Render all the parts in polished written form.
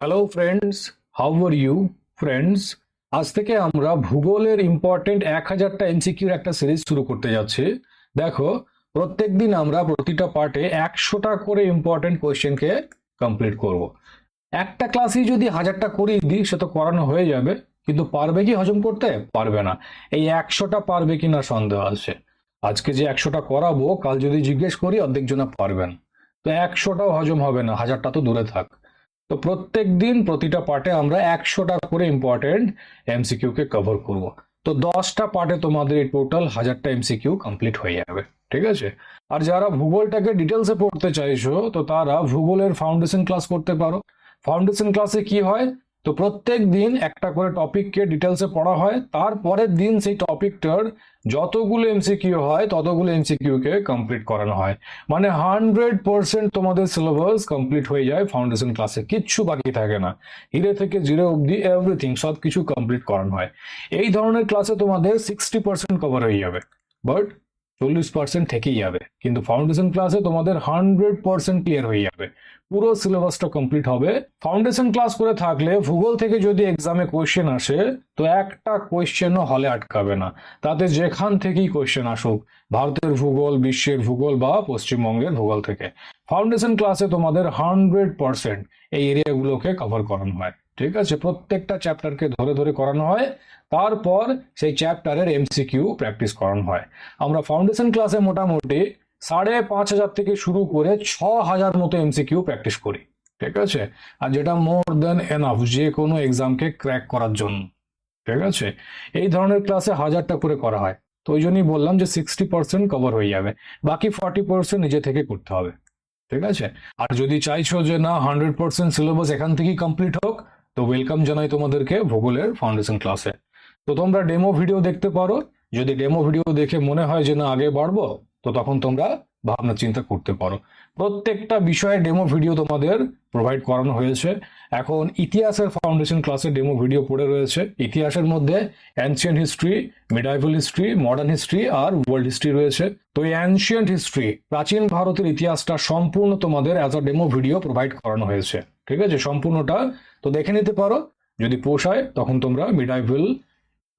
Hello friends, how are you friends? আজ থেকে আমরা ভূগোলের ইম্পর্টেন্ট 1000টা এমসিকিউর একটা সিরিজ শুরু করতে যাচ্ছি। দেখো, প্রত্যেকদিন আমরা প্রতিটা পার্টে 100টা করে ইম্পর্টেন্ট কোয়েশ্চেনকে কমপ্লিট করব। একটা ক্লাসেই যদি 1000টা করিয়ে দিই সে তো করানো হয়ে যাবে, কিন্তু পারবে কি হজম করতে? পারবে না। এই 100টা পারবে কিনা সন্দেহ আছে। আজকে যে 100টা করাবো, কাল যদি জিজ্ঞেস করি অর্ধেক জনা পারবেন। তো 100টাও হজম হবে না, 1000টা তো দূরে থাক। তো প্রত্যেক দিন প্রতিটা পার্টে আমরা 100টা করে ইম্পর্টেন্ট এমসিকিউ কে কভার করব। তো 10টা পার্টে তোমাদের এই টোটাল 1000টা এমসিকিউ কমপ্লিট হয়ে যাবে। ঠিক আছে? আর যারা ভূগোলটাকে ডিটেলসে পড়তে চাইছো, তো তারা ভূগোলের ফাউন্ডেশন ক্লাস করতে পারো। ফাউন্ডেশন ক্লাসে কি হয়, তো প্রত্যেক দিন একটা করে টপিককে ডিটেলসে পড়া হয়, তারপরের দিন সেই টপিকটার যতগুলো এমসিকিউ হয় ততগুলো এমসিকিউ কে কমপ্লিট করানো হয়। মানে 100% তোমাদের সিলেবাস কমপ্লিট হয়ে যায় ফাউন্ডেশন ক্লাসে, কিচ্ছু বাকি থাকে না। হিরে থেকে জিরো অবধি এভরিথিং সব কিছু কমপ্লিট করানো হয়। এই ধরনের ক্লাসে তোমাদের 60% কভার হয়ে যাবে, বাট 40% থেকেই যাবে। কিন্তু ফাউন্ডেশন ক্লাসে তোমাদের 100% ক্লিয়ার হয়ে যাবে, পুরো সিলেবাসটা কমপ্লিট হবে। ফাউন্ডেশন ক্লাস করে থাকলে ভূগোল থেকে যদি এক্সামে কোয়েশ্চেন আসে, তো একটা কোয়েশ্চেনও হলে আটকাবে না। তাতে যেখান থেকেই কোয়েশ্চেন আসুক, ভারতের ভূগোল, বিশ্বের ভূগোল বা পশ্চিমবঙ্গের ভূগোল থেকে, ফাউন্ডেশন ক্লাসে তোমাদের 100% এই এরিয়াগুলোকে কভার করানো হয়। ঠিক আছে? প্রত্যেকটা চ্যাপ্টারকে ধরে ধরে করানো হয়, তারপর সেই চ্যাপ্টারের এমসিকিউ প্র্যাকটিস করানো হয়। আমরা ফাউন্ডেশন ক্লাসে মোটামুটি 5,500 থেকে শুরু করে 6,000 মতো এমসিকিউ প্র্যাকটিস করি। ঠিক আছে? আর যেটা মোর দেন এনাফ যে কোনো এক্সামকে ক্র্যাক করার জন্য। ঠিক আছে? এই ধরনের ক্লাসে 1000টা করে করা হয়। তো ওই জন্যই বললাম যে 60% কভার হয়ে যাবে, বাকি 40% নিজে থেকে করতে হবে। ঠিক আছে? আর যদি চাইছো যে না 100% সিলেবাস এখান থেকেই কমপ্লিট হোক, তো ওয়েলকাম জানাই তোমাদেরকে ভূগোলের ফাউন্ডেশন ক্লাসে। তো তোমরা ডেমো ভিডিও দেখতে পারো। যদি ডেমো ভিডিও দেখে মনে হয় যে না আগে বাড়বো, তো তখন তোমরা ভাবনা চিন্তা করতে পারো। প্রত্যেকটা বিষয়ে ডেমো ভিডিও তোমাদের প্রোভাইড করানো হয়েছে। এখন ইতিহাসের ফাউন্ডেশন ক্লাসে ডেমো ভিডিও পড়ে রয়েছে। ইতিহাসের মধ্যে ancient history, medieval history, modern history আর ওয়ার্ল্ড হিস্ট্রি রয়েছে। তো এই অ্যানশিয়েন্ট হিস্ট্রি, প্রাচীন ভারতের ইতিহাসটা সম্পূর্ণ তোমাদের as a demo video provide করানো হয়েছে। ঠিক আছে? সম্পূর্ণটা তো দেখে নিতে পারো। যদি পোষায় তখন তোমরা মিডাইভাল,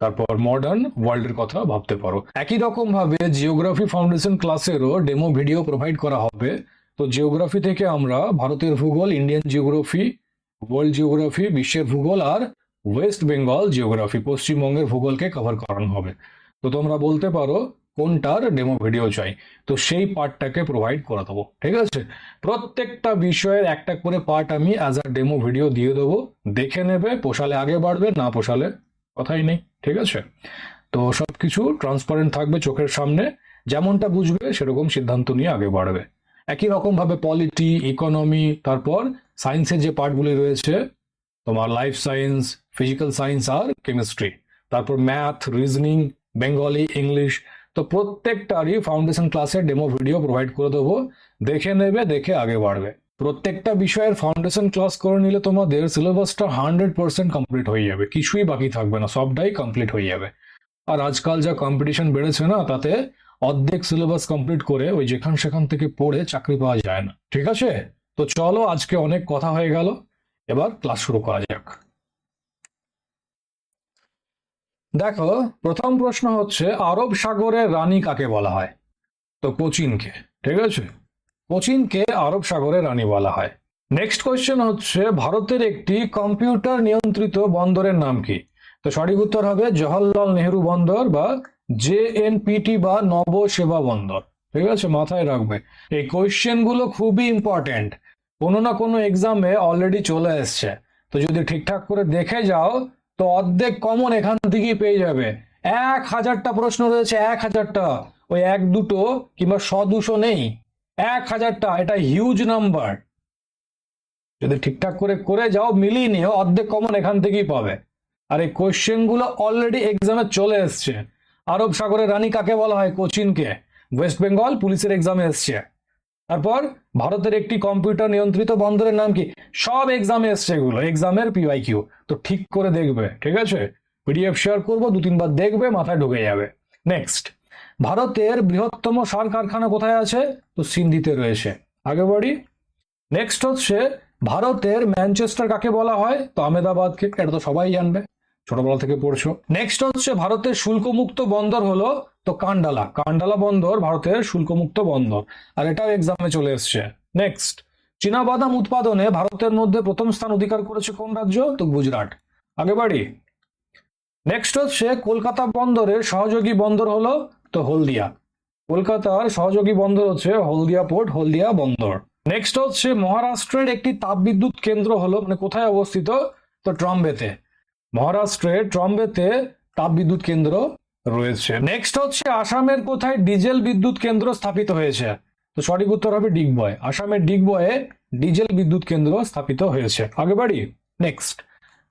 তারপর মডার্ন ওয়ার্ল্ডের কথা ভাবতে পারো। একই রকম ভাবে জিওগ্রাফি ফাউন্ডেশন ক্লাসেরও ডেমো ভিডিও প্রোভাইড করা হবে। তো জিওগ্রাফি থেকে আমরা ভারতের ভূগোল, ইন্ডিয়ান জিওগ্রাফি, ওয়ার্ল্ড জিওগ্রাফি, বিশ্বের ভূগোল আর ওয়েস্ট বেঙ্গল জিওগ্রাফি, পশ্চিমবঙ্গের ভূগোলকে কভার করানো হবে। তো তোমরা বলতে পারো কোনটার ডেমো ভিডিও চাই, তো সেই পার্টটাকে প্রোভাইড করে দেবো। ঠিক আছে? প্রত্যেকটা বিষয়ের একটা করে পার্ট আমি অ্যাজ আ ডেমো ভিডিও দিয়ে দেবো, দেখে নেবে। পোষালে আগে বাড়বে, না পোষালে কথাই নেই। ঠিক আছে? তো সবকিছু ট্রান্সপারেন্ট থাকবে চোখের সামনে, যেমনটা বুঝবে সেরকম সিদ্ধান্ত নিয়ে আগে বাড়বে। একই রকম ভাবে পলিটি, ইকোনমি, তারপর সায়েন্সের যে পার্টগুলি রয়েছে, তোমার লাইফ সায়েন্স, ফিজিক্যাল সায়েন্স আর কেমিস্ট্রি, তারপর ম্যাথ, রিজনিং, বেঙ্গলি, ইংলিশ, তো প্রত্যেকটারই ফাউন্ডেশন ক্লাসের ডেমো ভিডিও প্রোভাইড করে দেবো। দেখে নেবে, দেখে আগে বাড়বে। প্রত্যেকটা বিষয়ের ফাউন্ডেশন ক্লাস করে নিলে তোমাদের সিলেবাসটা 100% কমপ্লিট হয়ে যাবে, কিছুই বাকি থাকবে না, সবটাই কমপ্লিট হয়ে যাবে। আর আজকাল যা কম্পিটিশন বেড়েছে না, তাতে অর্ধেক সিলেবাস কমপ্লিট করে ওই যেখান সেখান থেকে পড়ে চাকরি পাওয়া যায় না। ঠিক আছে? তো চলো, আজকে অনেক কথা হয়ে গেল, এবার ক্লাস শুরু করা যাক। দেখো, প্রথম প্রশ্ন হচ্ছে আরব সাগরের রানী কাকে বলা হয়? তো কোচিনকে। ঠিক আছে? কোচিনকে আরব সাগরের রানী বলা হয়। নেক্সট কোয়েশ্চেন হচ্ছে ভারতের একটি কম্পিউটার নিয়ন্ত্রিত বন্দরের নাম কি? তো সঠিক উত্তর হবে জওহরলাল নেহেরু বন্দর বা জেএনপিটি বা নব সেবা বন্দর। ঠিক আছে? মাথায় রাখবে, এই কোয়েশ্চেন গুলো খুবই ইম্পর্টেন্ট, কোনো না কোনো এক্সামে অলরেডি চলে এসছে। তো যদি ঠিকঠাক করে দেখে যাও, তো অর্ধেক কমন এখান থেকেই পেয়ে যাবে। 1000টা প্রশ্ন রয়েছে, 1000টা, ওই এক দুটো কিংবা 100-200 নেই, 1000টা, এটা হিউজ নাম্বার। যদি ঠিকঠাক করে করে যাও, মিলিয়ে নিও, অর্ধেক কমন এখান থেকেই পাবে। আর এই কোয়েশ্চেন গুলো অলরেডি এক্সামে চলে এসছে। আরব সাগরের রানী কাকে বলা হয়? কোচিনকে। ওয়েস্ট বেঙ্গল পুলিশের এক্সামে এসছে। তারপর ভারতের একটি কম্পিউটার নিয়ন্ত্রিত বন্দরের নাম কি? সব এক্সামে এসছে, এগুলো এক্সামের পিওয়াইকিউ। তো ঠিক করে দেখবে। ঠিক আছে? পিডিএফ শেয়ার করবো, 2-3 বার দেখবে, মাথায় ঢুকে যাবে। নেক্সট, ভারতের বৃহত্তম সার কারখানা কোথায় আছে? তো সিন্ধিতে রয়েছে। আগে বাড়ি। নেক্সট হচ্ছে ভারতের ম্যানচেস্টার কাকে বলা হয়? তো আহমেদাবাদকে, এটা তো সবাই জানবে, ছোটবেলা থেকে পড়ছো। নেক্সট হচ্ছে ভারতের শুল্কমুক্ত বন্দর হলো তো কান্ডালা। কান্ডালা বন্দর ভারতের শুল্কমুক্ত বন্দর, আর এটাও এক্সামে চলে এসছে। নেক্সট, চীনাবাদাম উৎপাদনে ভারতের মধ্যে প্রথম স্থান অধিকার করেছে কোন রাজ্য? তো গুজরাট। আগে বাড়ি। নেক্সট হচ্ছে কলকাতা বন্দরের সহযোগী বন্দর হলো তো হলদিয়া। কলকাতার সহযোগী বন্দর হচ্ছে হলদিয়া পোর্ট, হলদিয়া বন্দর। নেক্সট হচ্ছে মহারাষ্ট্রের একটি তাপবিদ্যুৎ কেন্দ্র হলো, মানে কোথায় অবস্থিত? তো ট্রম্বেতে। মহারাষ্ট্রের ট্রম্বেতে তাপবিদ্যুৎ কেন্দ্র রয়েছে। নেক্সট হচ্ছে আসামের কোথায় ডিজেল বিদ্যুৎ কেন্দ্র স্থাপিত হয়েছে? তো সঠিক উত্তর হবে ডিগবয়। আসামের ডিগবয়ে ডিজেল বিদ্যুৎ কেন্দ্র স্থাপিত হয়েছে। আগে বাড়ি। নেক্সট,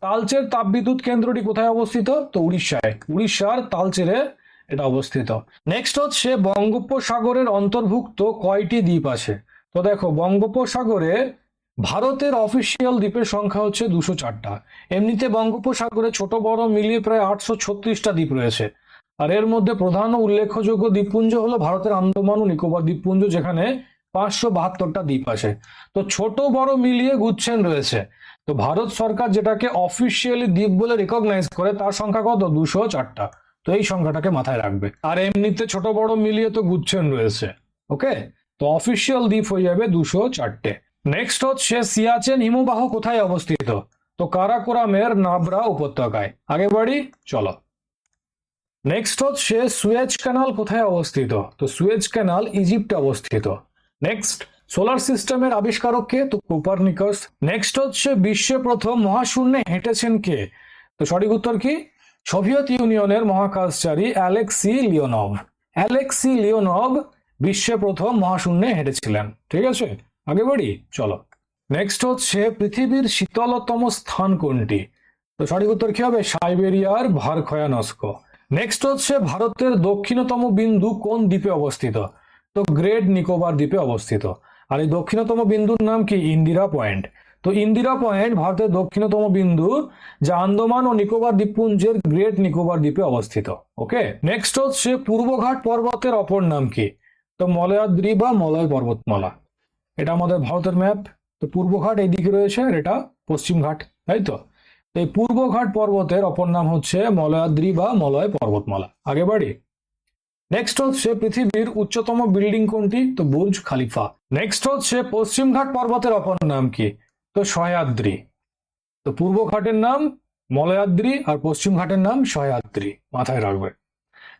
তালচের তাপবিদ্যুৎ কেন্দ্রটি কোথায় অবস্থিত? তো উড়িষ্যায়। উড়িষ্যার তালচেরে এটা অবস্থিত। নেক্সট হচ্ছে বঙ্গোপসাগরের অন্তর্ভুক্ত কয়টি দ্বীপ আছে? তো দেখো, বঙ্গোপসাগরে ভারতের অফিসিয়াল দ্বীপের সংখ্যা হচ্ছে 204টা। এমনিতে বঙ্গোপসাগরে ছোট বড় মিলিয়ে প্রায় 836টা দ্বীপ রয়েছে। আর এর মধ্যে প্রধান ও উল্লেখযোগ্য দ্বীপপুঞ্জ হলো ভারতের আন্দামান ও নিকোবর দ্বীপপুঞ্জ, যেখানে 572টা দ্বীপ আছে। তো ছোট বড় মিলিয়ে গুচ্ছেন রয়েছে। তো ভারত সরকার যেটাকে অফিসিয়ালি দ্বীপ বলে রিকগনাইজ করে, তার সংখ্যা কত? 204টা। তো এই সংখ্যাটাকে মাথায় রাখবে। আর এমনিতে ছোট বড় মিলিয়ে তো গুচ্ছেন রয়েছে। ওকে, তো অফিসিয়াল দ্বীপ হয়ে যাবে 204টে। নেক্সট হচ্ছে সিয়াচেন হিমবাহ কোথায় অবস্থিত? তো কারাকোরামের নাবরা উপত্যকায়। আগে বাড়ি, চলো। নেক্সট হচ্ছে সুয়েজ ক্যানাল কোথায় অবস্থিত? তো সুয়েজ ক্যানাল ইজিপ্টে অবস্থিত। নেক্সট, সোলার সিস্টেমের আবিষ্কারক কে? তো কোপারনিকাস। নেক্সট হচ্ছে বিশ্বে প্রথম মহাশূন্যে হেঁটেছেন কে? তো সঠিক উত্তর কি? সোভিয়েত ইউনিয়নের মহাকাশচারী অ্যালেক্সি লিওনভ। অ্যালেক্সি লিওনভ বিশ্বে প্রথম মহাশূন্যে হেঁটেছিলেন। ঠিক আছে, আগে বাড়ি, চলো। নেক্সট হচ্ছে পৃথিবীর শীতলতম স্থান কোনটি? তো সঠিক উত্তর কি হবে? সাইবেরিয়ার ভারখয়ানস্ক। নেক্সট হচ্ছে ভারতের দক্ষিণতম বিন্দু কোন দ্বীপে অবস্থিত? তো গ্রেট নিকোবর দ্বীপে অবস্থিত। আর এই দক্ষিণতম বিন্দুর নাম কি? ইন্দিরা পয়েন্ট। তো ইন্দিরা পয়েন্ট ভারতের দক্ষিণতম বিন্দু, যা আন্দামান ও নিকোবর দ্বীপপুঞ্জের গ্রেট নিকোবর দ্বীপে অবস্থিত। ওকে, নেক্সট হচ্ছে পূর্বঘাট পর্বতের অপর নাম কি? তো মলয়াদ্রি বা মলয় পর্বতমালা। এটা আমাদের ভারতের ম্যাপ। তো পূর্বঘাট এইদিকে রয়েছে, আর এটা পশ্চিম ঘাট, তাই তো। এই পূর্বঘাট পর্বতের অপর নাম হচ্ছে মলয়াদ্রি বা মলয় পর্বতমালা। আগে বাড়ি। নেক্সট হচ্ছে পৃথিবীর উচ্চতম বিল্ডিং কোনটি? তো বুর্জ খালিফা। নেক্সট হচ্ছে পশ্চিম ঘাট পর্বতের অপর নাম কি? তো সহ্যাদ্রি। তো পূর্ব ঘাটের নাম মলয়াদ্রি আর পশ্চিম ঘাটের নাম সহ্যাদ্রি, মাথায় রাখবে।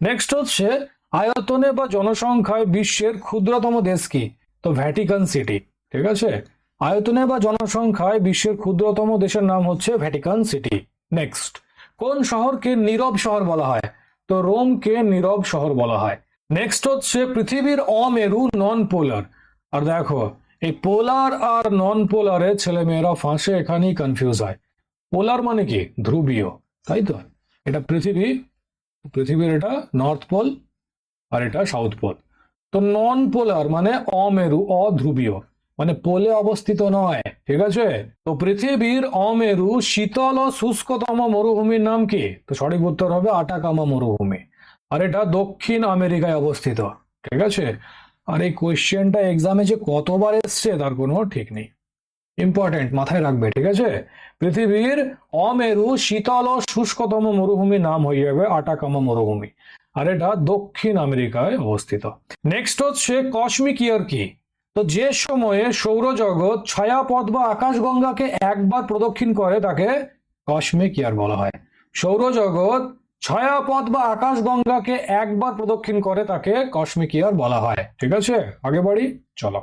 নেক্সট হচ্ছে আয়তনে বা জনসংখ্যায় বিশ্বের ক্ষুদ্রতম দেশ কি? তো ভ্যাটিকান সিটি। ঠিক আছে, আয়তনে বা জনসংখ্যায় বিশ্বের ক্ষুদ্রতম দেশের নাম হচ্ছে ভ্যাটিকান সিটি। নেক্সট, কোন শহরকে নীরব শহর বলা হয়? তো রোমকে নীরব শহর বলা হয়। নেক্সট হচ্ছে পৃথিবীর অমেরু নন পোলার। আর দেখো, এই পোলার আর নন পোলারে ছেলেমেয়েরা ফাঁসে, এখানেই কনফিউজ হয়। পোলার মানে কি? ধ্রুবীয়, তাই তো। এটা পৃথিবী, পৃথিবীর এটা নর্থ পোল, আর এটা সাউথ পোল। তো নন পোলার মানে অমেরু, অধ্রুবীয়, মানে পোলে অবস্থিত নয়। ঠিক আছে, তো পৃথিবীর অমেরু শীতল ও শুষ্কতম মরুভূমির নাম কি? তো সঠিক উত্তর হবে আটাকামা মরুভূমি, আর এটা দক্ষিণ আমেরিকায় অবস্থিত। ঠিক আছে, আর এই কোয়েশ্চেনটা এক্সামে যে কতবার এসছে তার কোনো ঠিক নেই। ইম্পর্টেন্ট, মাথায় রাখবে। ঠিক আছে, পৃথিবীর অমেরু শীতল ও শুষ্কতম মরুভূমির নাম হয়ে যাবে আটাকামা মরুভূমি, আর এটা দক্ষিণ আমেরিকায় অবস্থিত। নেক্সট হচ্ছে কসমিক ইয়ার কি? তো যে সময়ে সৌরজগৎ ছায়াপথ বা আকাশগঙ্গাকে একবার প্রদক্ষিণ করে তাকে কসমিক ইয়ার বলা হয়। সৌরজগৎ ছায়াপথ বা আকাশগঙ্গাকে একবার প্রদক্ষিণ করে তাকে কসমিক ইয়ার বলা হয়। ঠিক আছে, আগে বাড়ি, চলো।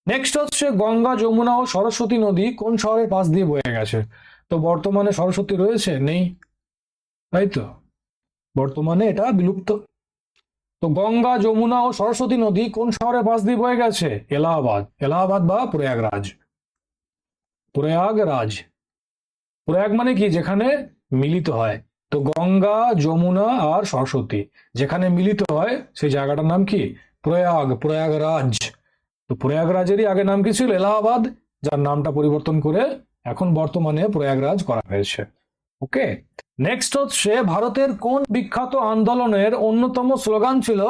নেক্সট হচ্ছে গঙ্গা, যমুনা ও সরস্বতী নদী কোন শহরের পাশ দিয়ে বয়ে গেছে? তো বর্তমানে সরস্বতী রয়েছে? নেই, তাই তো, বর্তমানে এটা বিলুপ্ত। তো গঙ্গা, যমুনা ও সরস্বতী নদী কোন শহরের পাশ দিয়ে বয়ে গেছে? এলাহাবাদ। এলাহাবাদ বা প্রয়াগরাজ। প্রয়াগরাজ। প্রয়াগ মানে কি? যেখানে মিলিত হয়। তো গঙ্গা, যমুনা আর সরস্বতী যেখানে মিলিত হয় সেই জায়গাটার নাম কি? প্রয়াগ, প্রয়াগরাজ। তো প্রয়াগরাজেরই আগে নাম কি ছিল? এলাহাবাদ, যার নামটা পরিবর্তন করে এখন বর্তমানে প্রয়াগরাজ করা হয়েছে। ওকে, নেক্সট হচ্ছে ভারতের কোন বিখ্যাত আন্দোলনের অন্যতম স্লোগান ছিল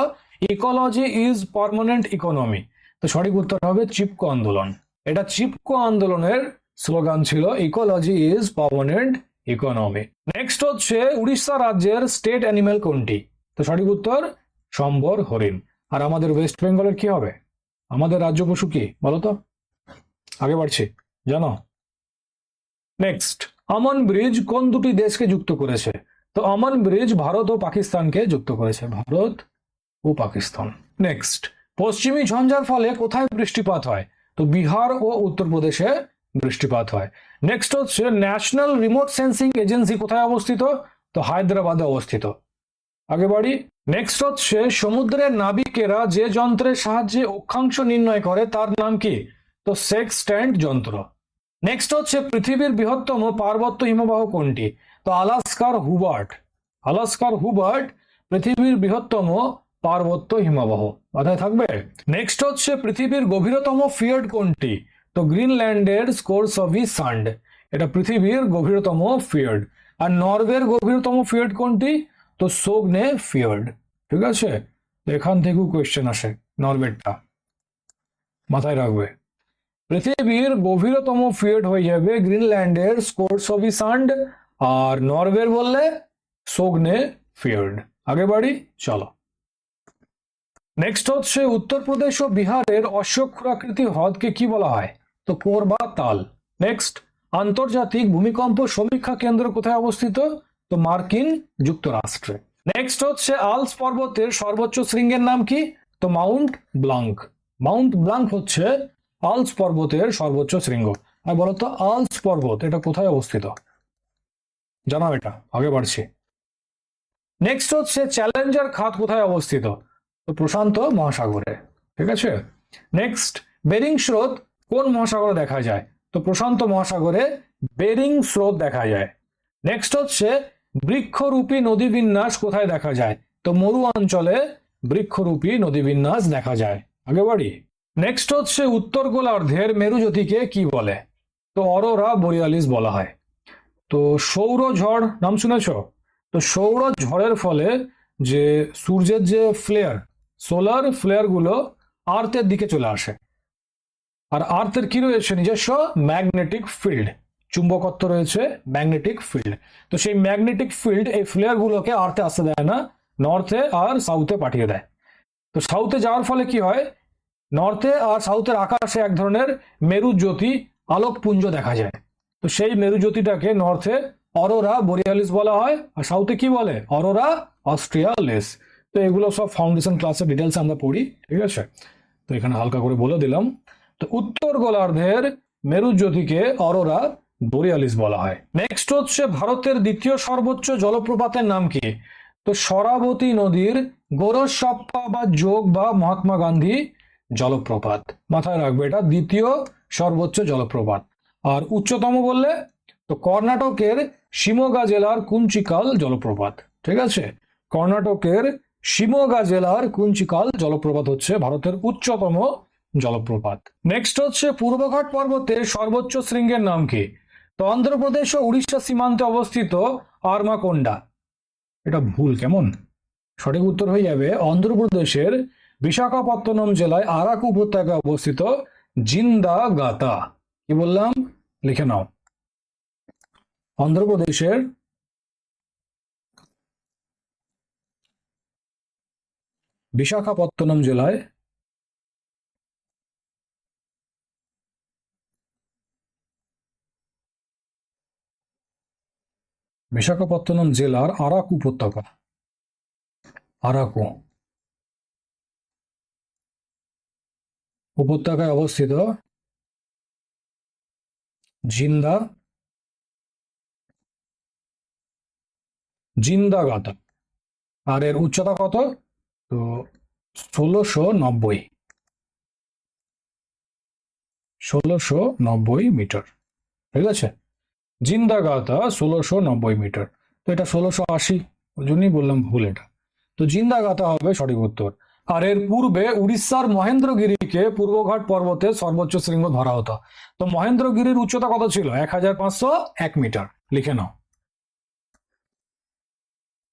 ইকোলজি ইজ পার্মানেন্ট ইকোনমি? তো সঠিক উত্তর হবে চিপকো আন্দোলন। এটা চিপকো আন্দোলনের স্লোগান ছিল, ecology is permanent economy. Next হচ্ছে উড়িষ্যা রাজ্যের স্টেট অ্যানিমেল কোনটি? তো সঠিক উত্তর সম্বর হরিণ। আর আমাদের ওয়েস্ট বেঙ্গলের কি হবে? আমাদের রাজ্য পশু কি বলো তো? আগে বাড়ছি, জানো? নেক্সট, আমন ব্রিজ কোন দুটি দেশকে যুক্ত করেছে? তো আমন ব্রিজ ভারত ও পাকিস্তানকে যুক্ত করেছে, ভারত ও পাকিস্তান। নেক্সট, পশ্চিমী ঝঞ্ঝার ফলে কোথায় বৃষ্টিপাত হয়? তো বিহার ও উত্তরপ্রদেশে বৃষ্টিপাত হয়। নেক্সট হচ্ছে ন্যাশনাল রিমোট সেন্সিং এজেন্সি কোথায় অবস্থিত? তো হায়দ্রাবাদে অবস্থিত। আগে বাড়ি। নেক্সট হচ্ছে সমুদ্রের নাবিকেরা যে যন্ত্রের সাহায্যে অক্ষাংশ নির্ণয় করে তার নাম কি? তো সেক্সট্যান্ট যন্ত্র। নেক্সট হচ্ছে পৃথিবীর বৃহত্তম পার্বত্য হিমবাহ কোনটি? তো আলাস্কার হুবার্ট। আলাস্কার হুবার্ট পৃথিবীর বৃহত্তম পার্বত্য হিমবাহ। মাথায় থাকবে। নেক্সট হচ্ছে পৃথিবীর গভীরতম ফিয়র্ড কোনটি? তো গ্রিনল্যান্ডের স্কোরসভি সান্ড, এটা পৃথিবীর গভীরতম ফিয়র্ড। আর নরওয়ের গভীরতম ফিয়র্ড কোনটি? তো সোগনে ফিয়র্ড। ঠিক আছে, এখান থেকেও কোয়েশ্চেন আসে, নরওয়েরটা মাথায় রাখবে। পৃথিবীর গভীরতম ফিয়র্ড হয়ে যাবে গ্রিনল্যান্ডের স্কোরসভি সান্ড, আর নরওয়ের বললে সোগনে ফিয়র্ড। আগে বাড়ি, চলো। নেক্সট হচ্ছে উত্তরপ্রদেশ ও বিহারের অশ্বক্ষুরাকৃতি হ্রদকে কি বলা হয়? তো কোরবা তাল। নেক্সট, আন্তর্জাতিক ভূমিকম্প সমীক্ষা কেন্দ্র কোথায় অবস্থিত? তো মার্কিন যুক্তরাষ্ট্রে। নেক্সট হচ্ছে আলস পর্বতের সর্বোচ্চ শৃঙ্গের নাম কি? তো মাউন্ট ব্লাঙ্ক। মাউন্ট ব্লাঙ্ক হচ্ছে আলস পর্বতের সর্বোচ্চ শৃঙ্গ। আর বলতো আলস পর্বত এটা কোথায় অবস্থিত? জানাও এটা, আগে বাড়ছি। নেক্সট হচ্ছে চ্যালেঞ্জার খাত কোথায় অবস্থিত? তো প্রশান্ত মহাসাগরে। ঠিক আছে। নেক্সট, বেরিং স্রোত কোন মহাসাগরে দেখা যায়? তো প্রশান্ত মহাসাগরে বেরিং স্রোত দেখা যায়। নেক্সট হচ্ছে বৃক্ষরূপী নদী বিন্যাস কোথায় দেখা যায়? তো মরু অঞ্চলে বৃক্ষরূপী নদী বিন্যাস দেখা যায়। আগে বাড়ি। নেক্সট হচ্ছে উত্তর গোলার্ধের মেরুজ্যোতিকে কি বলে? তো অরোরা বোরিয়ালিস বলা হয়। তো সৌর ঝড় নাম শুনেছ? তো সৌর ঝড়ের ফলে যে সূর্যের যে ফ্লেয়ার, সোলার ফ্লেয়ার গুলো আর্থের দিকে চলে আসে। আর আর্থের কি রয়েছে? নিজস্ব ম্যাগনেটিক ফিল্ড, চুম্বকত্ব রয়েছে, ম্যাগনেটিক ফিল্ড। তো সেই ম্যাগনেটিক ফিল্ড এই ফ্লেয়ার গুলোকে আর্থে আসতে দেয় না, নর্থে আর সাউথে পাঠিয়ে দেয়। তো সাউথে যাওয়ার ফলে কি হয়? নর্থে আর সাউথের আকাশে এক ধরনের মেরুজ্যোতি আলোকপুঞ্জ দেখা যায়। তো সেই মেরুজ্যোতিটাকে নর্থে অরোরা বোরিয়ালিস বলা হয়, আর সাউথে কি বলে? অরোরা অস্ট্রিয়ালিস। তো এগুলো সব ফাউন্ডেশন ক্লাসের ডিটেলস আমরা পড়ি, ঠিক আছে? তো এখানে হালকা করে বলে দিলাম। তো উত্তর গোলার্ধের মেরুজ্যোতিকে অরোরা বোরিয়ালিস বলা হয়। নেক্সট হচ্ছে ভারতের দ্বিতীয় সর্বোচ্চ জলপ্রপাতের নাম কি? তো শরাবতী নদীর গোরসপ্পা বা যোগ বা মহাত্মা গান্ধী জলপ্রপাত। মাথায় রাখবে, এটা দ্বিতীয় সর্বোচ্চ জলপ্রপাত। আর উচ্চতম বললে তো কর্ণাটকের শিমোগা জেলার কুঞ্চিকাল জলপ্রপাত। ঠিক আছে, কর্ণাটকের শিমোগা জেলার কুঞ্চিকাল জলপ্রপাত হচ্ছে ভারতের উচ্চতম জলপ্রপাত। নেক্সট হচ্ছে পূর্বঘাট পর্বতের সর্বোচ্চ শৃঙ্গের নাম কি? তো অন্ধ্রপ্রদেশ ও উড়িষ্যা সীমান্তে অবস্থিত আরমাকোন্ডা। এটা ভুল কেমন? সঠিক উত্তর হয়ে যাবে অন্ধ্রপ্রদেশের বিশাখাপত্তনম জেলায় আরাকু উপত্যকায় অবস্থিত জিন্দা গাতা। কি বললাম? লিখে নাও। অন্ধ্রপ্রদেশের বিশাখাপত্তনম জেলায় বিশাখাপত্তনম জেলার আরাকু উপত্যকা, আরাকু উপত্যকায় অবস্থিত জিন্দা জিন্দাগাতা। আর এর উচ্চতা কত? তো 1690 মিটার। ঠিক আছে, জিন্দাগাতা 1690 মিটার। তো এটা 1680, ওই জন্যই বললাম ভুল এটা। তো জিন্দাগাতা হবে সঠিক উত্তর। আর এর পূর্বে উড়িষ্যার মহেন্দ্রগিরিকে পূর্বঘাট পর্বতের সর্বোচ্চ শৃঙ্গ ধরা হতো। তো মহেন্দ্রগিরির উচ্চতা কত ছিল? 1501 মিটার। লিখে নাও,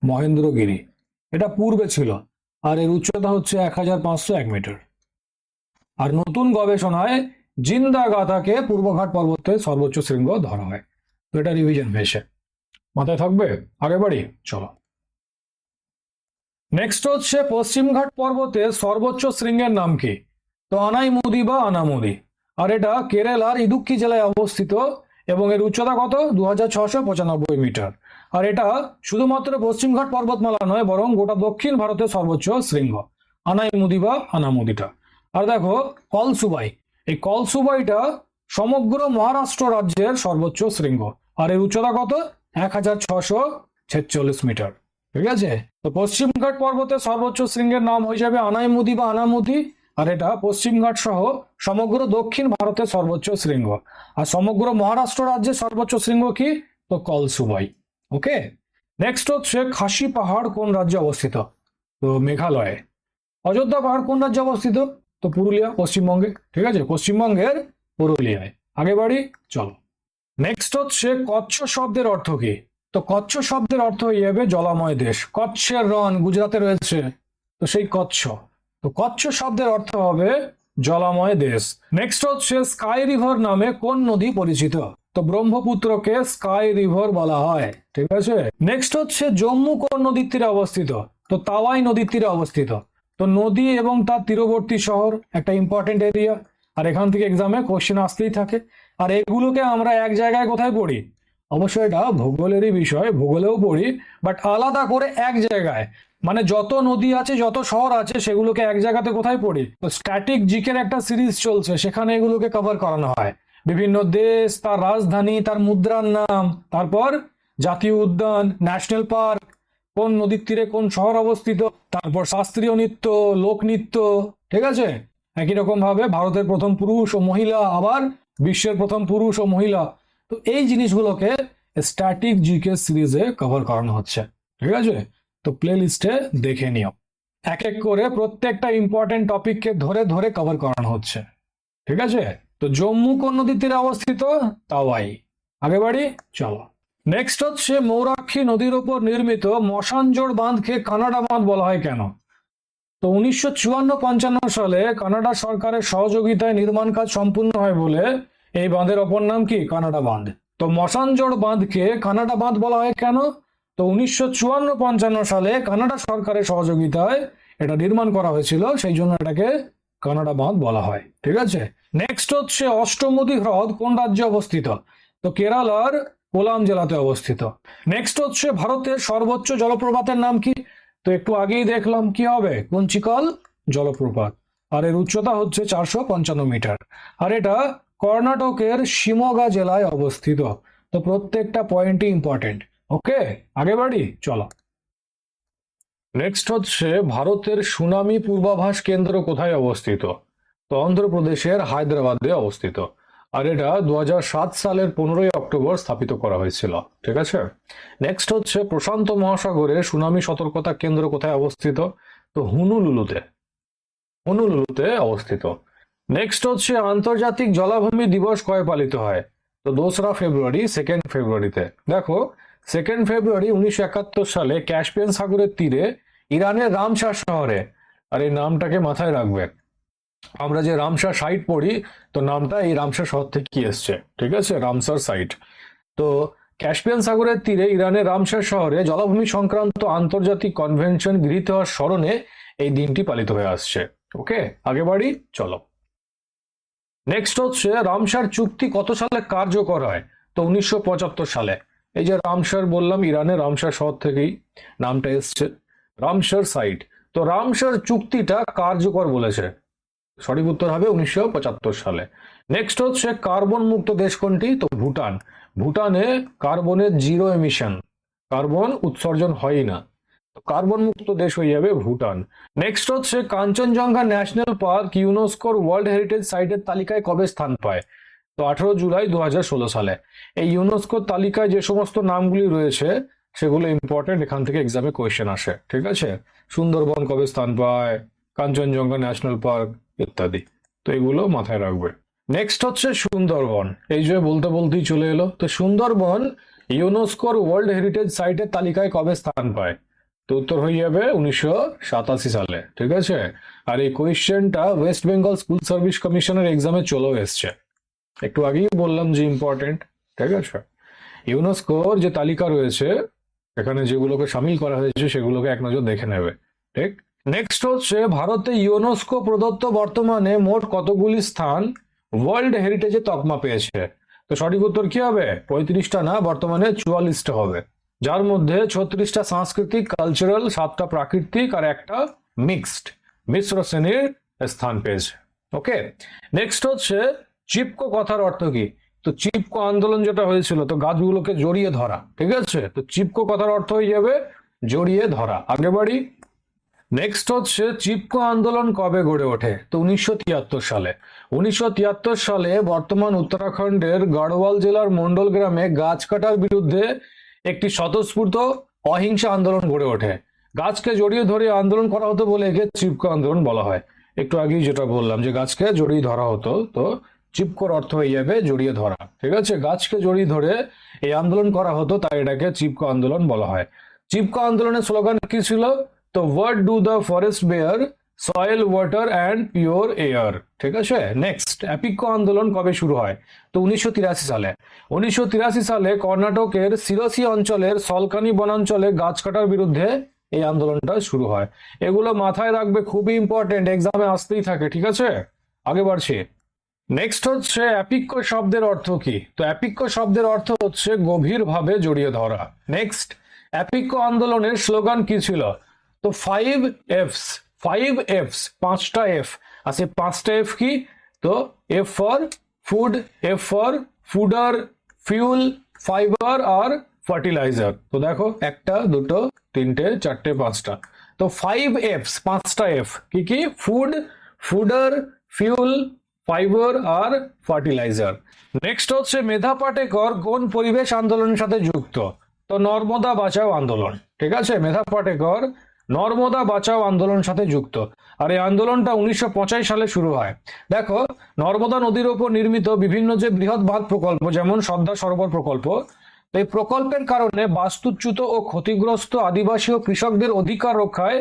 মহেন্দ্রগিরি এটা পূর্বে ছিল, আর এর উচ্চতা হচ্ছে 1501 মিটার। আর নতুন গবেষণায় জিন্দাগাথাকে পূর্বঘাট পর্বতের সর্বোচ্চ শৃঙ্গ ধরা হয়। তো এটা রিভিশন হয়েছে, মাথায় থাকবে। আগে বাড়ি, চলো। নেক্সট হচ্ছে পশ্চিমঘাট পর্বতের সর্বোচ্চ শৃঙ্গের নাম কি? তো আনাইমুদি বা আনামুদি। আর এটা কেরালার ইদুক্কি জেলায় অবস্থিত এবং এর উচ্চতা কত? 2695 মিটার। আর এটা শুধুমাত্র পশ্চিমঘাট পর্বতমালা নয়, বরং গোটা দক্ষিণ ভারতের সর্বোচ্চ শৃঙ্গ আনাইমুদি বা আনামুদিটা। আর দেখো কলসুবাই, এই কলসুবাইটা সমগ্র মহারাষ্ট্র রাজ্যের সর্বোচ্চ শৃঙ্গ। আর এর উচ্চতা কত? 1646 মিটার। ঠিক আছে, তো পশ্চিমঘাট পর্বতের সর্বোচ্চ শৃঙ্গের নাম হয়ে যাবে আনাইমুদি বা আনামুদি। আর এটা পশ্চিমঘাট সহ সমগ্র দক্ষিণ ভারতের সর্বোচ্চ শৃঙ্গ। আর সমগ্র মহারাষ্ট্র রাজ্যের সর্বোচ্চ শৃঙ্গ কি? তো কলসুবাই। ওকে, নেক্সট হচ্ছে খাসি পাহাড় কোন রাজ্যে অবস্থিত? তো মেঘালয়ে। অযোধ্যা পাহাড় কোন রাজ্যে অবস্থিত? তো পুরুলিয়া, পশ্চিমবঙ্গে। ঠিক আছে, পশ্চিমবঙ্গের পুরুলিয়ায়। আগে বাড়ি, চলো। নেক্সট হচ্ছে কচ্ছ শব্দের অর্থ কি? তো কচ্ছ শব্দের অর্থ হয়ে যাবে জলাময় দেশ। কচ্ছের রন গুজরাটে রয়েছে, তো সেই কচ্ছ। তো কচ্ছ শব্দের অর্থ হবে জলাময় দেশ। নেক্সট হচ্ছে স্কাই রিভার নামে কোন নদী পরিচিত? তো ব্রহ্মপুত্রকে স্কাই রিভার বলা হয়। ঠিক আছে, নেক্সট হচ্ছে জম্মু কোন নদীর তীরে অবস্থিত? তো তাওয়াই নদীর তীরে অবস্থিত। তো নদী এবং তার তীরবর্তী শহর একটা ইম্পর্টেন্ট এরিয়া। আর এখান থেকে এক্সামে কোশ্চেন আসতেই থাকে। আর এগুলোকে আমরা এক জায়গায় কোথায় পড়ি? অবশ্যই এটা ভূগোলেরই বিষয়, ভূগোলেও পড়ি, বাট আলাদা করে এক জায়গায়। মানে যত নদী আছে, যত শহর আছে, সেগুলোকে এক জায়গাতে কোথায় পড়ি? তো স্ট্যাটিক জিকের একটা সিরিজ চলছে, সেখানে এগুলোকে কভার করানো হয়। বিভিন্ন দেশ, তার রাজধানী, তার মুদ্রার নাম, তারপর জাতীয় উদ্যান, ন্যাশনাল পার্ক, কোন নদীর তীরে কোন শহর অবস্থিত, তারপর শাস্ত্রীয় নৃত্য, লোকনৃত্য। ঠিক আছে, একই রকম ভাবে ভারতের প্রথম পুরুষ ও মহিলা, আবার বিশ্বের প্রথম পুরুষ ও মহিলা। তো এই জিনিসগুলোকে স্ট্যাটিক জিকে সিরিজে কভার করানো হচ্ছে। ঠিক আছে, তো প্লে লিস্টে দেখে নিও। এক এক করে প্রত্যেকটা ইম্পর্টেন্ট টপিককে ধরে ধরে কভার করানো হচ্ছে। ঠিক আছে, তো জম্মু কোন নদীর তীরে অবস্থিত? তাওয়াই। আগে বাড়ি, চলো। নেক্সট হচ্ছে মৌরাক্ষী নদীর উপর নির্মিত মশানজোড় বাঁধকে কানাডা বাঁধ বলা হয় কেন? তো 1954-55 সালে কানাডা সরকারের সহযোগিতায় নির্মাণ কাজ সম্পূর্ণ হয় বলে এই বাঁধের অপর নাম কি? কানাডা বাঁধ। তো মশানজোড় বাঁধকে কানাডা বাঁধ বলা হয় কেন? তো 1954-55 সালে কানাডা সরকারের সহযোগিতায় এটা নির্মাণ করা হয়েছিল, সেই জন্য এটাকে কানাডা বাঁধ বলা হয়। ঠিক আছে, নেক্সট হচ্ছে অষ্টমুদি হ্রদ কোন রাজ্যে অবস্থিত? তো কেরালার কোলাম জেলাতে অবস্থিত। নেক্সট হচ্ছে ভারতের সর্বোচ্চ জলপ্রপাতের নাম কি? তো একটু আগেই দেখলাম, কি হবে? কুঞ্চিকল জলপ্রপাত। আর এর উচ্চতা হচ্ছে 455 মিটার। আর এটা কর্ণাটকের শিমোগা জেলায় অবস্থিত। তো প্রত্যেকটা পয়েন্টই ইম্পর্টেন্ট। ওকে, আগে বাড়ি, চলো। নেক্সট হচ্ছে ভারতের সুনামি পূর্বাভাস কেন্দ্র কোথায় অবস্থিত? তো অন্ধ্রপ্রদেশের হায়দ্রাবাদে অবস্থিত। আর এটা 2007 সালের 15ই অক্টোবর স্থাপিত করা হয়েছিল। ঠিক আছে, নেক্সট হচ্ছে প্রশান্ত মহাসাগরে সুনামি সতর্কতা কেন্দ্র কোথায় অবস্থিত? তো হুনুলুলুতে অবস্থিত। নেক্সট হচ্ছে আন্তর্জাতিক জলাভূমি দিবস কবে পালিত হয়? তো 2রা ফেব্রুয়ারি, 2nd ফেব্রুয়ারিতে। দেখো 2nd ফেব্রুয়ারি 1971 সালে ক্যাসপিয়ান সাগরের তীরে ইরানের রামসার শহরে, আর এই নামটাকে মাথায় রাখবে, আমরা যে রামসার সাইট পড়ি, তো নামটা এই রামসার শহর থেকে এসছে। ঠিক আছে, রামসার সাইট। তো ক্যাসপিয়ান সাগরের তীরে ইরানের রামসার শহরে জলাভূমি সংক্রান্ত আন্তর্জাতিক কনভেনশন গৃহীত হওয়ার স্মরণে এই দিনটি পালিত হয়ে আসছে। ওকে, আগে বাড়ি, চলো। নেক্সট হচ্ছে রামসার চুক্তি কত সালে কার্যকর হয়? তো 1975 সালে। এই যে রামসার বললাম, ইরানের রামসার শহর থেকেই নামটা এসছে, রামসার সাইট। তো রামসার চুক্তিটা কার্যকর বলেছে, সঠিক উত্তর হবে 1975 সালে। নেক্সট হচ্ছে কার্বন মুক্ত দেশ কোনটি? তো ভুটান। ভুটানে কার্বনের জিরো এমিশন, কার্বন উৎসর্জন হয় না, তো কার্বন মুক্ত দেশ হয়ে যাবে ভুটান। নেক্সট হচ্ছে কাঞ্চনজঙ্ঘা ন্যাশনাল পার্ক ইউনেস্কোর ওয়ার্ল্ড হেরিটেজ সাইটের তালিকায় কবে স্থান পায়? তো 18 জুলাই 2016 সালে। এই ইউনেস্কোর তালিকায় যে সমস্ত নামগুলি রয়েছে সেগুলো ইম্পর্টেন্ট, এখান থেকে এক্সামে কোয়েশ্চেন আসে। ঠিক আছে, সুন্দরবন কবে স্থান পায়, কাঞ্চনজঙ্ঘা ন্যাশনাল পার্ক ইত্যাদি, তো এগুলো মাথায় রাখবে। নেক্সট হচ্ছে সুন্দরবন। এই যে বলতে বলতেই চলে এলো, তো সুন্দরবন ইউনেস্কোর ওয়ার্ল্ড হেরিটেজ সাইটের তালিকায় কবে স্থান পায়? তো উত্তর হয়ে যাবে 1987 সালে, ঠিক আছে। আর এই কোয়েশ্চেনটা ওয়েস্ট বেঙ্গল স্কুল সার্ভিস কমিশনের এক্সামে চলেও এসছে, একটু আগেই বললাম যে ইম্পর্টেন্ট, ঠিক আছে। ইউনেস্কোর যে তালিকা রয়েছে এখানে যেগুলোকে সামিল করা হয়েছে সেগুলোকে এক নজর দেখে নেবে, ঠিক। নেক্সট হচ্ছে ভারতে ইউনেস্কো প্রদত্ত বর্তমানে মোট কতগুলি স্থান ওয়ার্ল্ড হেরিটেজে তকমা পেয়েছে? তো সঠিক উত্তর কি হবে? 35টা না, বর্তমানে 44টা হবে, যার মধ্যে 36টা সাংস্কৃতিক কালচারাল, 7টা প্রাকৃতিক আর একটা মিক্সড মিশ্র শ্রেণীর স্থান পেয়েছে। ওকে, নেক্সট হচ্ছে চিপকো কথার অর্থ কি? তো চিপকো আন্দোলন যেটা হয়েছিল, তো গাছগুলোকে জড়িয়ে ধরা, ঠিক আছে। তো চিপকো কথার অর্থ হয়ে যাবে জড়িয়ে ধরা। আগে বাড়ি। নেক্সট হচ্ছে চিপকো আন্দোলন কবে গড়ে ওঠে? তো 1973 সালে। 1973 সালে বর্তমান উত্তরাখণ্ডের গড়ওয়াল জেলার মন্ডল গ্রামে গাছ কাটার বিরুদ্ধে একটি স্বতঃস্ফূর্ত অহিংসা আন্দোলন গড়ে ওঠে। গাছকে জড়িয়ে ধরে আন্দোলন করা হতো বলে একে চিপকো আন্দোলন বলা হয়। একটু আগেই যেটা বললাম যে গাছকে জড়িয়ে ধরা হতো, তো চিপকোর অর্থ হয়ে যাবে জড়িয়ে ধরা, ঠিক আছে। গাছকে জড়িয়ে ধরে এই আন্দোলন করা হতো, তাই এটাকে চিপকো আন্দোলন বলা হয়। চিপকো আন্দোলনের স্লোগান কি ছিল? তো what do the forest bear? Soil, water and pure air, ঠিক আছে। নেক্সট, অ্যাপিকো আন্দোলন কবে শুরু হয়? তো 1983 সালে। 1983 সালে কর্ণাটকের সিরসি অঞ্চলের সলকানি বনাঞ্চলে গাছ কাটার বিরুদ্ধে এই আন্দোলনটা শুরু হয়। এগুলো মাথায় রাখবে, খুবই ইম্পর্টেন্ট, এক্সামে আসতেই থাকে, ঠিক আছে। আগে বাড়ছি। নেক্সট হচ্ছে অ্যাপিকো শব্দের অর্থ কি? তো অ্যাপিকো শব্দের অর্থ হচ্ছে গভীরভাবে জড়িয়ে ধরা। নেক্সট, অ্যাপিকো আন্দোলনের স্লোগান কি ছিল? তো 5 Fs, 5 Fs, 5টা এফ আছে। 5টা এফ কি? তো F for food, F for fodder, fuel, fibre আর ফার্টিলাইজার। তো দেখো, 1টা 2টো 3টে 4টে 5টা। তো 5 Fs, 5টা এফ কি কি? ফুড, ফুডার, ফিউল, ফাইবার আর ফার্টিলাইজার। নেক্সট হচ্ছে মেধা পাটেকর কোন পরিবেশ আন্দোলনের সাথে যুক্ত? তো নর্মদা বাঁচাও আন্দোলন, ঠিক আছে। মেধা পাটেকর নর্মদা বাঁচাও আন্দোলনের সাথে যুক্ত। আর এই আন্দোলনটা 1950 সালে শুরু হয়। দেখো, নর্মদা নদীর ওপর নির্মিত বিভিন্ন যে বৃহৎ বাঁধ প্রকল্প, যেমন সর্দার সরোবর প্রকল্প, এই প্রকল্পের কারণে বাস্তুচ্যুত ও ক্ষতিগ্রস্ত আদিবাসী ও কৃষকদের অধিকার রক্ষায়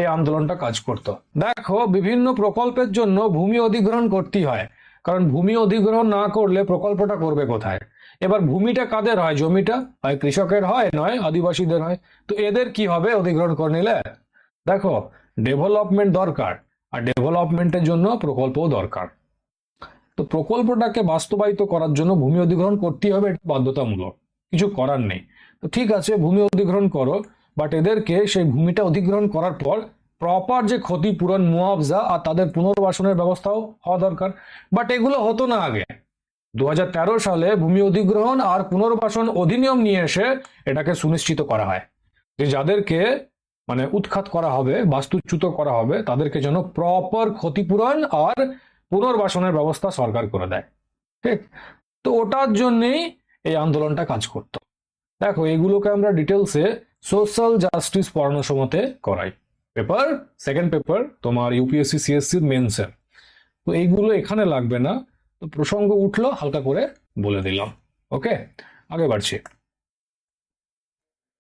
এই আন্দোলনটা কাজ করত। দেখো, বিভিন্ন প্রকল্পের জন্য ভূমি অধিগ্রহণ করতেই হয়, কারণ ভূমি অধিগ্রহণ না করলে প্রকল্পটা করবে কোথায়? এবার ভূমিটা কাদের হয়? জমিটা হয় কৃষকের হয়, নয় আদিবাসীদের হয়। তো এদের কি হবে অধিগ্রহণ করে নিলে? দেখো, ডেভেলপমেন্ট দরকার, আর ডেভেলপমেন্টের জন্য প্রকল্পও দরকার। তো প্রকল্পটাকে বাস্তবায়িত করার জন্য ভূমি অধিগ্রহণ করতেই হবে, এটা বাধ্যতামূলক, কিছু করার নেই। তো ঠিক আছে, ভূমি অধিগ্রহণ করো, বাট এদেরকে সেই ভূমিটা অধিগ্রহণ করার পর প্রপার যে ক্ষতিপূরণ, মুআবজা আর তাদের পুনর্বাসনের ব্যবস্থাও হওয়া দরকার। বাট এগুলো হতো না আগে। 2013 সালে ভূমি অধিগ্রহণ আর পুনর্বাসন অধিনিয়ম নিয়ে এসে এটাকে সুনিশ্চিত করা হয় যে যাদেরকে মানে উৎখাত করা হবে, বাস্তুচ্যুত করা হবে, তাদেরকে যেন প্রপার ক্ষতিপূরণ আর পুনর্বাসনের ব্যবস্থা সরকার করে দেয়, ঠিক। তো ওটার জন্যই এই আন্দোলনটা কাজ করতো। দেখো, এগুলোকে আমরা ডিটেলসে সোশ্যাল জাস্টিস পড়ানোর সময়তে করাই, পেপার সেকেন্ড পেপার তোমার ইউপিএসসি সিএসসি মেন্সের। তো এইগুলো এখানে লাগবে না, তো প্রসঙ্গ উঠলো হালকা করে বলে দিলাম। ওকে, আগে বাড়ছি।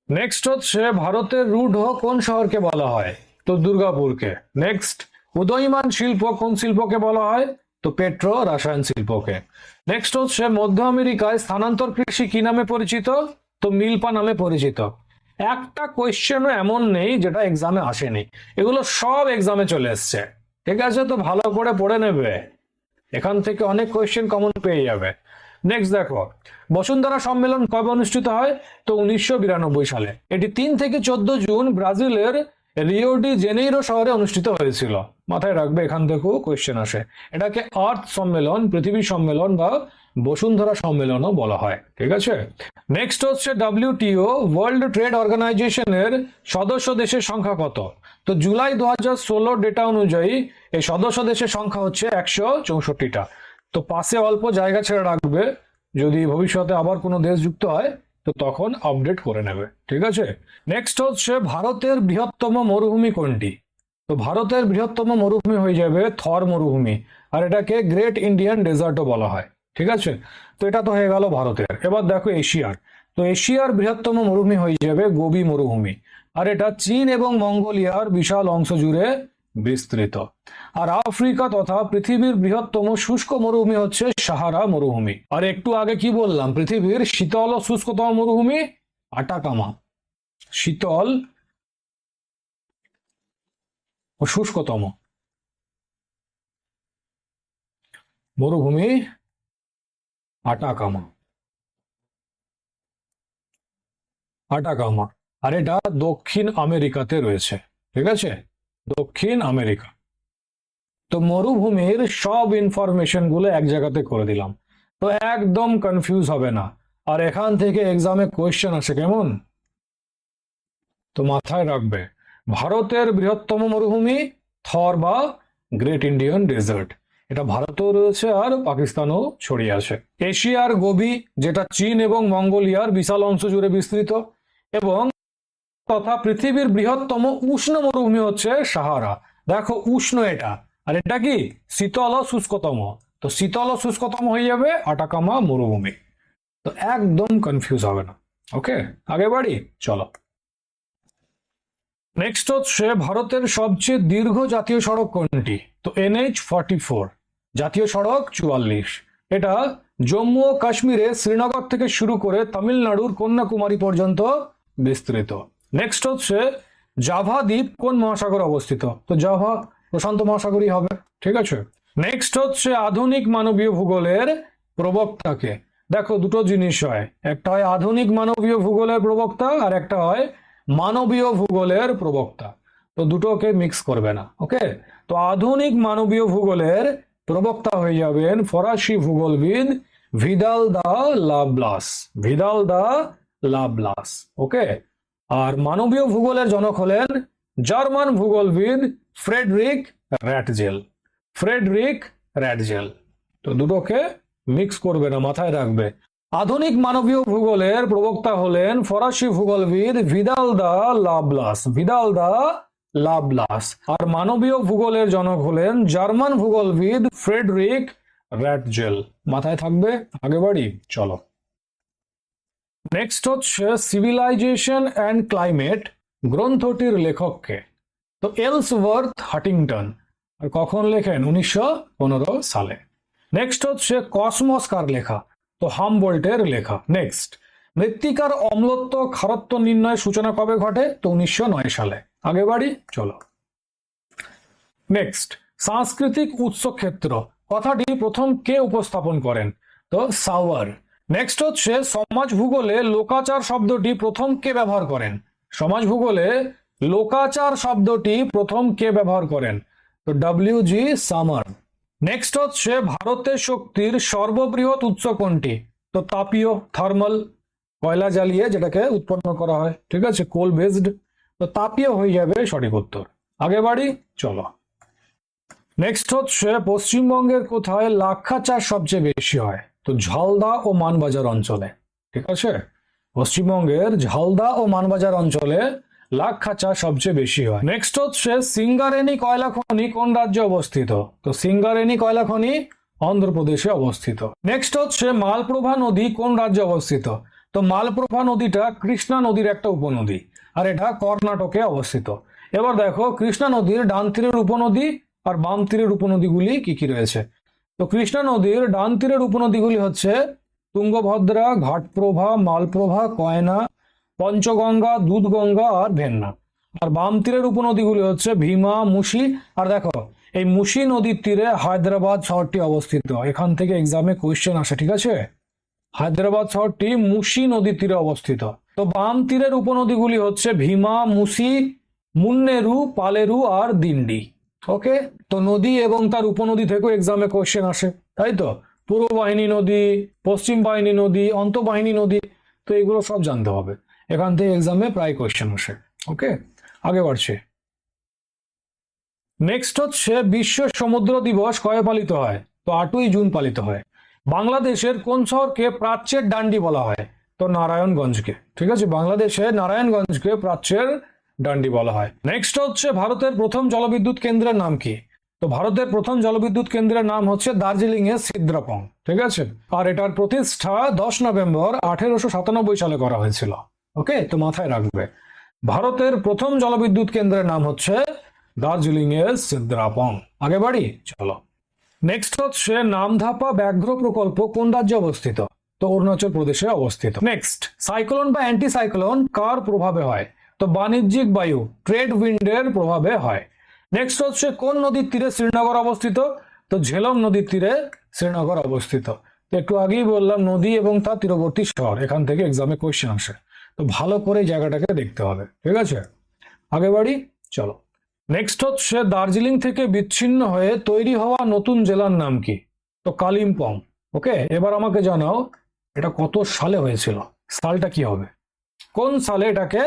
নেক্সট হচ্ছে ভারতের রূঢ় কোন শহরকে বলা হয়? তো দুর্গাপুরকে। নেক্সট, উদীয়মান শিল্প কোন শিল্পকে বলা হয়? তো পেট্রো রাসায়ন শিল্পকে। নেক্সট হচ্ছে মধ্য আমেরিকায় স্থানান্তর কৃষি কি নামে পরিচিত? তো মিল্পা নামে পরিচিত। একটা কোয়েশ্চেনও এমন নেই যেটা এক্সামে আসেনি, এগুলো সব এক্সামে চলে এসছে, ঠিক আছে। তো ভালো করে পড়ে নেবে, এখান থেকে অনেক কোয়েশ্চেন কমন পেয়ে যাবে। নেক্সট দেখো, বসুন্ধরা সম্মেলন কবে অনুষ্ঠিত হয়? তো 1992 সালে। এটি 3 থেকে 14 জুন ব্রাজিলের রিও ডি জেনেইরো শহরে অনুষ্ঠিত হয়েছিল। মাথায় রাখবে, এখান থেকেও কোয়েশ্চেন আসে। এটাকে আর্থ সম্মেলন, পৃথিবী সম্মেলন বা বসুন্ধরা সম্মেলনও বলা হয়, ঠিক আছে। নেক্সট হচ্ছে WTO ওয়ার্ল্ড ট্রেড অর্গানাইজেশনের সদস্য দেশের সংখ্যা কত? তো জুলাই 2016 ডেটা অনুযায়ী এই সদস্য দেশের সংখ্যা হচ্ছে 164টা। তো পাশে অল্প জায়গা ছেড়ে রাখবে, যদি ভবিষ্যতে আবার কোনো দেশ যুক্ত হয় তো তখন আপডেট করে নেবে, ঠিক আছে। নেক্সট হচ্ছে ভারতের বৃহত্তম মরুভূমি কোনটি? তো ভারতের বৃহত্তম মরুভূমি হয়ে যাবে থর মরুভূমি, আর এটাকে গ্রেট ইন্ডিয়ান ডেজার্টও বলা হয়, ঠিক আছে। তো এটা তো হয়ে গেল ভারতের। এবার দেখো এশিয়ার। তো এশিয়ার বৃহত্তম মরুভূমি হয়ে যাবে গোবি মরুভূমি, আর এটা চীন এবং মঙ্গোলিয়ার বিশাল অংশ জুড়ে বিস্তৃত। আর আফ্রিকা তথা পৃথিবীর বৃহত্তম শুষ্ক মরুভূমি হচ্ছে সাহারা মরুভূমি। আর একটু আগে কি বললাম, পৃথিবীর শীতল ও শুষ্কতম মরুভূমি আটাকামা, শীতল ও শুষ্কতম মরুভূমি আটাকামা, আটাকামা। আর এটা দক্ষিণ আমেরিকাতে রয়েছে, ঠিক আছে, দক্ষিণ আমেরিকা। তো মরুভূমির সব ইনফরমেশন গুলো এক জায়গাতে করে দিলাম, তো একদম কনফিউজ হবে না। আর এখান থেকে এক্সামে কোয়েশ্চেন আসে কেমন, তো মাথায় রাখবে ভারতের বৃহত্তম মরুভূমি থর বা গ্রেট ইন্ডিয়ান ডেজার্ট, এটা ভারতেও রয়েছে আর পাকিস্তানও ছড়িয়ে আছে। এশিয়ার গোবি, যেটা চীন এবং মঙ্গোলিয়ার বিশাল অংশ জুড়ে বিস্তৃত, এবং তথা পৃথিবীর বৃহত্তম উষ্ণ মরুভূমি হচ্ছে সাহারা। দেখো উষ্ণ এটা, আর এটা কি শীতল ও শুষ্কতম, তো শীতল ও শুষ্কতম হয়ে যাবে আটাকামা মরুভূমি। তো একদম কনফিউজ হবে না। ওকে, আগে বাড়ি, চলো। নেক্সট হচ্ছে ভারতের সবচেয়ে দীর্ঘ জাতীয় সড়ক কোনটি, তো NH-44, জাতীয় সড়ক 44। এটা জম্মু ও কাশ্মীরে শ্রীনগর থেকে শুরু করে তামিলনাড়ুর কন্যাকুমারী পর্যন্ত বিস্তৃত। নেক্সট হচ্ছে জাভা দ্বীপ কোন মহাসাগরে অবস্থিত, তো জাভা প্রশান্ত মহাসাগরই হবে, ঠিক আছে। নেক্সট হচ্ছে আধুনিক মানবীয় ভূগোলের প্রবক্তাকে। দেখো দুটো জিনিস হয়, একটা হয় আধুনিক মানবীয় ভূগোলের প্রবক্তা, আর একটা হয় মানবীয় ভূগোলের প্রবক্তা, তো দুটোকে মিক্স করবে না। ওকে, তো আধুনিক মানবীয় ভূগোলের প্রবক্তা হয়ে যাবেন ফরাসি ভূগোলবিদ ভিদাল দা লাব্লাস, ভিদাল দা লাব্লাস। ওকে, আর মানবীয় ভূগোলের জনক হলেন জার্মান ভূগোলবিদ ফ্রেডরিক র্যাটজেল, ফ্রেডরিক র্যাটজেল। তো দুটোকে মিক্স করবে না, মাথায় রাখবে। আধুনিক মানবীয় ভূগোলের প্রবক্তা হলেন ফরাসি ভূগোলবিদ ভিদাল দা লাব্লাস, ভিদাল দা লাব্লাস। আর মানবীয় ভূগোলের জনক হলেন জার্মান ভূগোলবিদ ফ্রেডরিক র্যাটজেল। মাথায় থাকবে, আগে বাড়ি, চলো। নেক্সট হচ্ছে সিভিলাইজেশন অ্যান্ড ক্লাইমেট গ্রন্থটির লেখককে, তো এলসওয়ার্থ হাটিংটন। আর কখন লেখেন, 1915 সালে। নেক্সট হচ্ছে কসমস কার লেখা, তো হামবোল্টের লেখা। নেক্সট, মৃত্তিকার অম্লত্ব খারত্ব নির্ণয়ের সূচনা কবে ঘটে, তো 1909 সালে। আগে বাড়ি, চলো। নেক্সট, সাংস্কৃতিক উৎস ক্ষেত্র কথাটি প্রথম কে উপস্থাপন করেন, তো সাওয়ার। নেক্সট হচ্ছে সমাজ ভূগোলে লোকাচার শব্দটি প্রথম কে ব্যবহার করেন, সমাজ ভূগোলে লোকাচার শব্দটি প্রথম কে ব্যবহার করেন, তো WG সামার। নেক্সট হচ্ছে ভারতের শক্তির সর্ববৃহৎ উৎস কোনটি, তো তাপীয়, থার্মাল, কয়লা জ্বালিয়ে যেটাকে উৎপন্ন করা হয়, ঠিক আছে, কোল বেসড। তো তাপীয় হয়ে যাবে সঠিক উত্তর। আগে বাড়ি, চলো। নেক্সট হচ্ছে পশ্চিমবঙ্গের কোথায় লাক্ষা চাষ সবচেয়ে বেশি হয়, তো ঝালদা ও মানবাজার অঞ্চলে, ঠিক আছে। পশ্চিমবঙ্গের ঝালদা ও মানবাজার অঞ্চলে লাক্ষা চাষ সবচেয়ে বেশি হয়। নেক্সট হচ্ছে সিঙ্গারেনি কয়লা খনি কোন রাজ্যে অবস্থিত, তো সিঙ্গারেনি কয়লা খনি অন্ধ্রপ্রদেশে অবস্থিত। নেক্সট হচ্ছে মালপ্রভা নদী কোন রাজ্যে অবস্থিত, তো মালপ্রভা নদীটা কৃষ্ণা নদীর একটা উপনদী, আর এটা কর্ণাটকে অবস্থিত। এবার দেখো কৃষ্ণা নদীর ডান তীরের উপনদী আর বাম তীরের উপনদীগুলি কি কি রয়েছে, তো কৃষ্ণা নদীর ডান তীরের উপনদীগুলি হচ্ছে তুঙ্গভদ্রা, ঘাটপ্রভা, মালপ্রভা, কয়না, পঞ্চগঙ্গা, দুধগঙ্গা আর ভেন্না। আর বাম তীরের উপনদীগুলি হচ্ছে ভীমা, মুশি। আর দেখো এই মুশি নদীর তীরে হায়দ্রাবাদ শহরটি অবস্থিত, এখান থেকে এক্সামে কোয়েশ্চেন আসে, ঠিক আছে। হায়দ্রাবাদ শহরটি মুশি নদীর তীরে অবস্থিত। তো বাম তীরের উপনদীগুলি হচ্ছে ভীমা, মুশি, মুন্নেরু, পালেরু আর দিন্ডি। ওকে, তো নদী এবং তার উপনদী থেকেও এক্সামে কোয়েশ্চেন আসে, তাই তো। পূর্ব বাহিনী নদী, পশ্চিম বাহিনী নদী, অন্তঃবাহিনী নদী, তো এগুলো সব জানতে হবে, এখান থেকে এক্সামে প্রায় কোয়েশ্চেন আসে। ওকে, আগে বাড়ছে। নেক্সট হচ্ছে বিশ্ব সমুদ্র দিবস কবে পালিত হয়, তো 8ই জুন পালিত হয়। বাংলাদেশের কোন শহরকে প্রাচ্যের ডান্ডি বলা হয়, তো নারায়ণগঞ্জকে, ঠিক আছে, বাংলাদেশের নারায়ণগঞ্জকে প্রাচ্যের ডান্ডি বলা হয়। নেক্সট হচ্ছে ভারতের প্রথম জলবিদ্যুৎ কেন্দ্রের নাম কি, তো তো ভারতের প্রথম জলবিদ্যুৎ কেন্দ্রের নাম হচ্ছে দার্জিলিং এর সিদ্রাপং, ঠিক আছে। আর এটার প্রতিষ্ঠা 10 নভেম্বর 1897 সালে করা হয়েছিল। ওকে, তো মাথায় রাখবে ভারতের প্রথম জলবিদ্যুৎ কেন্দ্রের নাম হচ্ছে দার্জিলিং এর সিদ্রাপং। আগে বাড়ি, চলো। নেক্সট হচ্ছে নামধাপা ব্যাঘ্র প্রকল্প কোন রাজ্যে অবস্থিত? তো অরুণাচল প্রদেশে অবস্থিত। নেক্সট, সাইক্লোন বা অ্যান্টি সাইক্লোন কার প্রভাবে হয়? তো বাণিজ্যিক বায়ু ট্রেড উইন্ডের প্রভাবে হয়। নেক্সট হচ্ছে কোন নদীর তীরে শ্রীনগর অবস্থিত? তো ঝেলম নদীর তীরে শ্রীনগর অবস্থিত। তো একটু আগেই বললাম নদী এবং তার তীরবর্তী শহর, এখান থেকে এক্সামে কোয়েশ্চেন আসে, তো ভালো করে জায়গাটাকে দেখতে হবে, ঠিক আছে। আগে বাড়ি, চলো। নেক্সট হচ্ছে দার্জিলিং থেকে বিচ্ছিন্ন হয়ে তৈরি হওয়া নতুন জেলার নাম কি? তো কালিম্পং। ওকে, এবার আমাকে জানাও এটা কত সালে হয়েছিল, সালটা কি হবে, কোন সালে এটাকে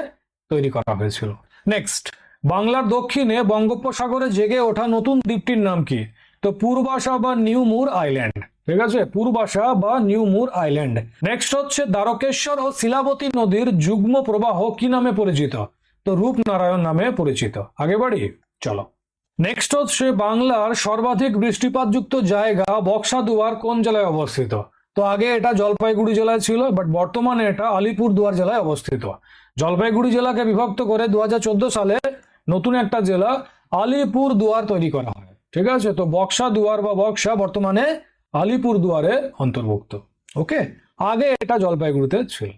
তৈরি করা হয়েছিল। নেক্সট, বাংলার দক্ষিণে বঙ্গোপসাগরে জেগে ওঠা নতুন দ্বীপটির নাম কি? তো পূর্বাশা বা নিউ মুর আইল্যান্ড, ঠিক আছে, পূর্বাশা বা নিউ মুর আইল্যান্ড। নেক্সট হচ্ছে দ্বারকেশ্বর ও শিলাবতী নদীর যুগ্ম প্রবাহ কি নামে পরিচিত? তো রূপনারায়ণ নামে পরিচিত। আগে বাড়ি, চলো। নেক্সট হচ্ছে বাংলার সর্বাধিক বৃষ্টিপাতযুক্ত জায়গা বক্সাদুয়ার কোন জেলায় অবস্থিত? তো আগে এটা জলপাইগুড়ি জেলায় ছিল, বাট বর্তমানে এটা আলিপুরদুয়ার জেলায় অবস্থিত। জলপাইগুড়ি জেলাকে বিভক্ত করে 2014 সালে নতুন একটা জেলা আলিপুরদুয়ার তৈরি করা হয়, ঠিক আছে। তো বক্সাদুয়ার বা বক্সা বর্তমানে আলিপুরদুয়ারে অন্তর্ভুক্ত। ওকে, আগে এটা জলপাইগুড়িতে ছিল,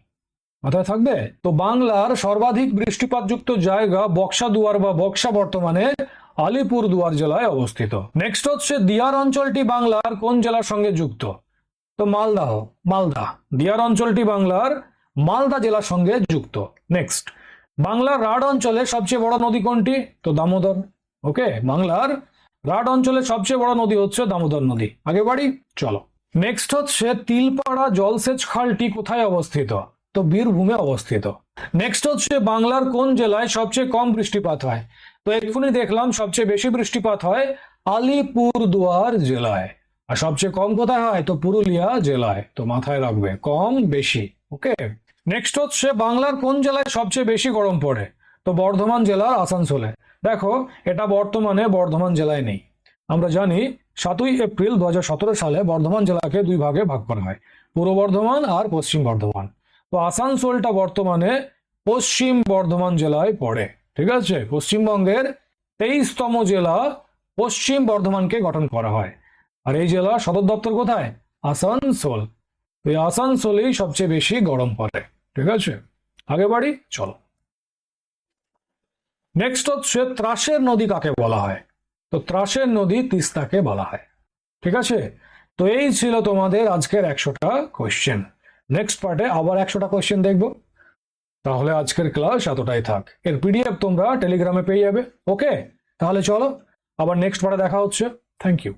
মাথায় থাকবে। তো বাংলার সর্বাধিক বৃষ্টিপাতযুক্ত জায়গা বক্সাদুয়ার বা বক্সা বর্তমানে আলিপুরদুয়ার জেলায় অবস্থিত। নেক্সট হচ্ছে দিয়ার অঞ্চলটি বাংলার কোন জেলার সঙ্গে যুক্ত? তো মালদা। দিয়ার অঞ্চলটি বাংলার মালদা জেলার সঙ্গে যুক্ত। নেক্সট, বাংলার রাঢ় অঞ্চলে সবচেয়ে বড় নদী কোনটি? তো দামোদর। ওকে, বাংলার রাঢ় অঞ্চলে সবচেয়ে বড় নদী হচ্ছে দামোদর নদী। আগে বাড়ি, চলো। নেক্সট হচ্ছে তিলপাড়া জলসেচ খালটি কোথায় অবস্থিত? তো বীরভূমে অবস্থিত। নেক্সট হচ্ছে বাংলার কোন জেলায় সবচেয়ে কম বৃষ্টিপাত হয়? তো এক্ষুনি দেখলাম সবচেয়ে বেশি বৃষ্টিপাত হয় আলিপুরদুয়ার জেলায়। আর সবচেয়ে কম কোথায় হয়? তো পুরুলিয়া জেলায়। তো মাথায় রাখবে কম বেশি। ওকে, নেক্সট হচ্ছে বাংলার কোন জেলায় সবচেয়ে বেশি গরম পড়ে? তো বর্ধমান জেলার আসানসোলে। দেখো এটা বর্তমানে বর্ধমান জেলায় নেই। আমরা জানি 7ই এপ্রিল 2017 সালে বর্ধমান জেলাকে দুই ভাগে ভাগ করা হয়, পূর্ব বর্ধমান আর পশ্চিম বর্ধমান। তো আসানসোলটা বর্তমানে পশ্চিম বর্ধমান জেলায় পড়ে, ঠিক আছে। পশ্চিমবঙ্গের 23তম জেলা পশ্চিম বর্ধমানকে গঠন করা হয়। আর এই জেলা সদর দপ্তর কোথায়? আসানসোল। এই আসানসোলেই সবচেয়ে বেশি গরম পড়ে, ঠিক আছে। আগে বাড়ি, চলো। নেক্সট হচ্ছে ত্রাসের নদী কাকে বলা হয়? তো ত্রাসের নদী তিস্তাকে বলা হয়, ঠিক আছে। তো এই ছিল তোমাদের আজকের 100টা কোয়েশ্চেন। নেক্সট পার্টে আবার 100টা কোয়েশ্চেন দেখবো। তাহলে আজকের ক্লাস এতটাই থাক। এর পিডিএফ তোমরা টেলিগ্রামে পেয়ে যাবে। ওকে, তাহলে চলো আবার নেক্সট পার্টে দেখা হচ্ছে। Thank you.